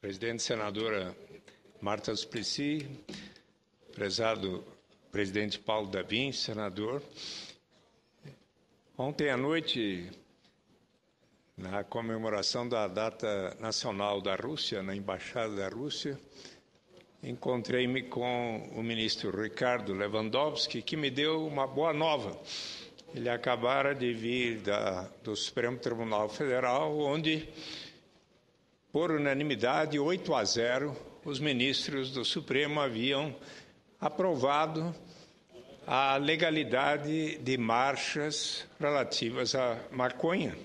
Presidente, senadora Marta Suplicy, prezado presidente Paulo Davim, senador. Ontem à noite, na comemoração da data nacional da Rússia, na Embaixada da Rússia, encontrei-me com o ministro Ricardo Lewandowski, que me deu uma boa nova. Ele acabara de vir do Supremo Tribunal Federal, onde, por unanimidade, 8-0, os ministros do Supremo haviam aprovado a legalidade de marchas relativas à maconha.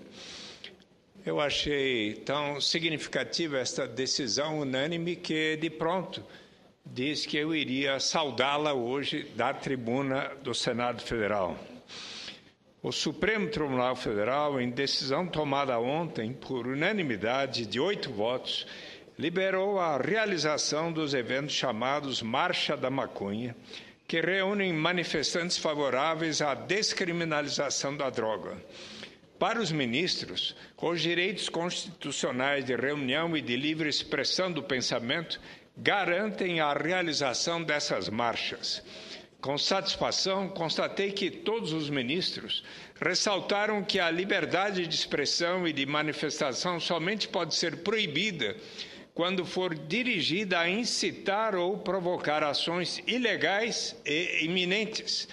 Eu achei tão significativa esta decisão unânime que, de pronto, disse que eu iria saudá-la hoje da tribuna do Senado Federal. O Supremo Tribunal Federal, em decisão tomada ontem por unanimidade de 8 votos, liberou a realização dos eventos chamados Marcha da Maconha, que reúnem manifestantes favoráveis à descriminalização da droga. Para os ministros, os direitos constitucionais de reunião e de livre expressão do pensamento garantem a realização dessas marchas. Com satisfação, constatei que todos os ministros ressaltaram que a liberdade de expressão e de manifestação somente pode ser proibida quando for dirigida a incitar ou provocar ações ilegais e iminentes.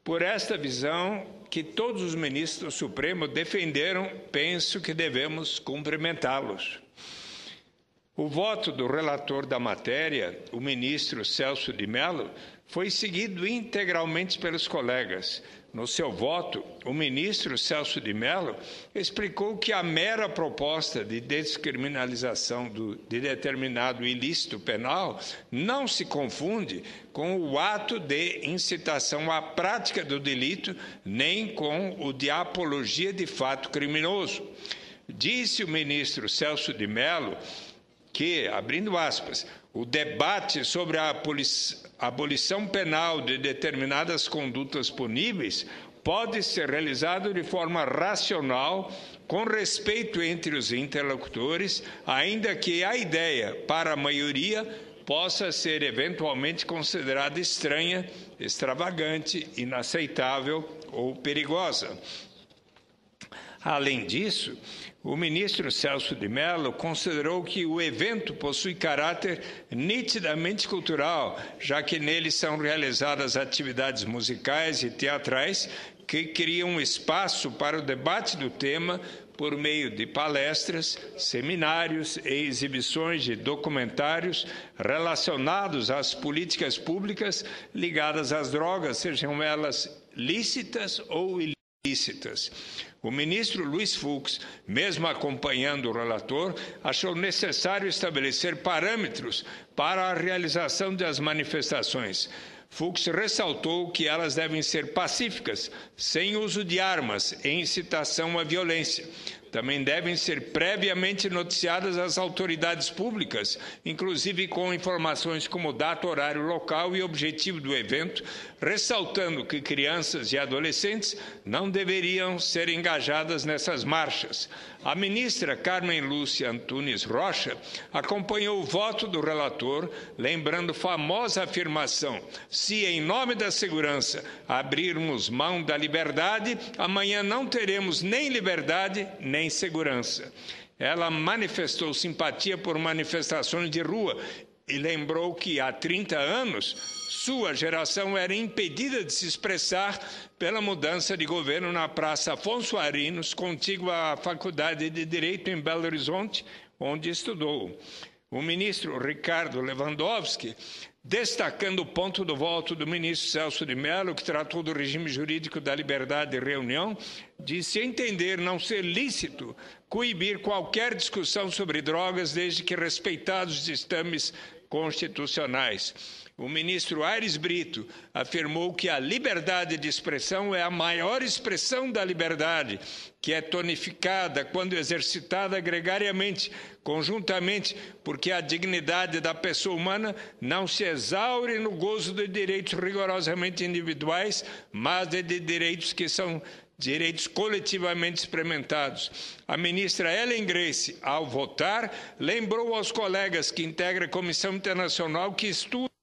Por esta visão que todos os ministros do Supremo defenderam, penso que devemos cumprimentá-los. O voto do relator da matéria, o ministro Celso de Mello, foi seguido integralmente pelos colegas. No seu voto, o ministro Celso de Mello explicou que a mera proposta de descriminalização de determinado ilícito penal não se confunde com o ato de incitação à prática do delito, nem com o de apologia de fato criminoso. Disse o ministro Celso de Mello que, abrindo aspas, o debate sobre a abolição penal de determinadas condutas puníveis pode ser realizado de forma racional, com respeito entre os interlocutores, ainda que a ideia, para a maioria, possa ser eventualmente considerada estranha, extravagante, inaceitável ou perigosa. Além disso, o ministro Celso de Mello considerou que o evento possui caráter nitidamente cultural, já que nele são realizadas atividades musicais e teatrais que criam espaço para o debate do tema por meio de palestras, seminários e exibições de documentários relacionados às políticas públicas ligadas às drogas, sejam elas lícitas ou ilícitas. O ministro Luiz Fux, mesmo acompanhando o relator, achou necessário estabelecer parâmetros para a realização das manifestações. Fux ressaltou que elas devem ser pacíficas, sem uso de armas e incitação à violência. Também devem ser previamente noticiadas às autoridades públicas, inclusive com informações como data, horário, local e objetivo do evento, ressaltando que crianças e adolescentes não deveriam ser engajadas nessas marchas. A ministra Carmen Lúcia Antunes Rocha acompanhou o voto do relator, lembrando famosa afirmação: se em nome da segurança abrirmos mão da liberdade, amanhã não teremos nem liberdade nem segurança. Ela manifestou simpatia por manifestações de rua e lembrou que há 30 anos sua geração era impedida de se expressar pela mudança de governo na Praça Afonso Arinos, contígua à Faculdade de Direito em Belo Horizonte, onde estudou. O ministro Ricardo Lewandowski, destacando o ponto do voto do ministro Celso de Mello, que tratou do regime jurídico da liberdade de reunião, disse entender não ser lícito coibir qualquer discussão sobre drogas, desde que respeitados os ditames constitucionais. O ministro Aires Brito afirmou que a liberdade de expressão é a maior expressão da liberdade, que é tonificada quando exercitada gregariamente, conjuntamente, porque a dignidade da pessoa humana não se exaure no gozo de direitos rigorosamente individuais, mas de direitos que são direitos coletivamente experimentados. A ministra Ellen Grace, ao votar, lembrou aos colegas que integram a Comissão Internacional que estuda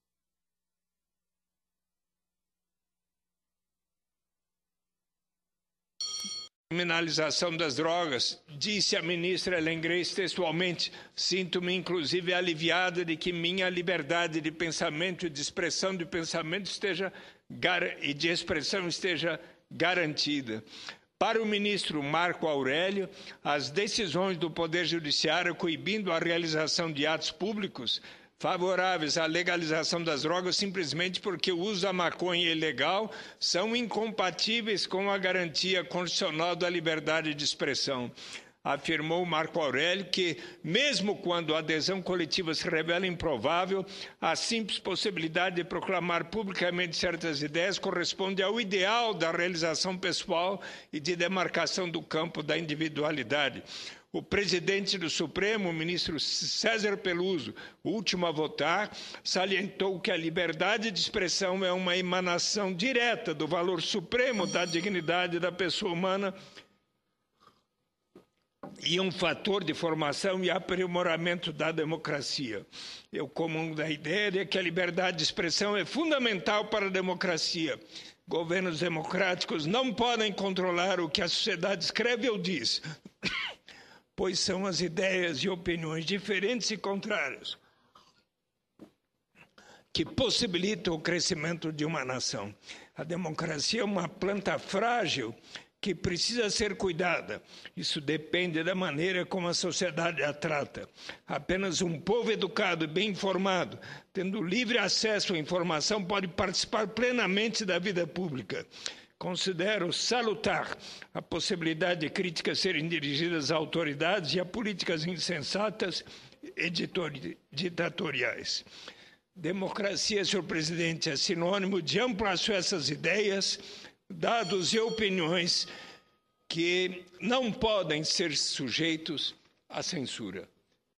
criminalização das drogas. Disse a ministra Ellen Grace textualmente: sinto-me inclusive aliviada de que minha liberdade de pensamento e de expressão de pensamento e de expressão esteja garantida. Para o ministro Marco Aurélio, as decisões do Poder Judiciário coibindo a realização de atos públicos favoráveis à legalização das drogas simplesmente porque o uso da maconha é ilegal são incompatíveis com a garantia constitucional da liberdade de expressão. Afirmou Marco Aurélio que, mesmo quando a adesão coletiva se revela improvável, a simples possibilidade de proclamar publicamente certas ideias corresponde ao ideal da realização pessoal e de demarcação do campo da individualidade. O presidente do Supremo, o ministro César Peluso, o último a votar, salientou que a liberdade de expressão é uma emanação direta do valor supremo da dignidade da pessoa humana e um fator de formação e aprimoramento da democracia. Eu comungo da ideia de que a liberdade de expressão é fundamental para a democracia. Governos democráticos não podem controlar o que a sociedade escreve ou diz, pois são as ideias e opiniões diferentes e contrárias que possibilitam o crescimento de uma nação. A democracia é uma planta frágil que precisa ser cuidada. Isso depende da maneira como a sociedade a trata. Apenas um povo educado e bem informado, tendo livre acesso à informação, pode participar plenamente da vida pública. Considero salutar a possibilidade de críticas serem dirigidas a autoridades e a políticas insensatas e ditatoriais. Democracia, senhor presidente, é sinônimo de amplo acesso às ideias, dados e opiniões que não podem ser sujeitos à censura.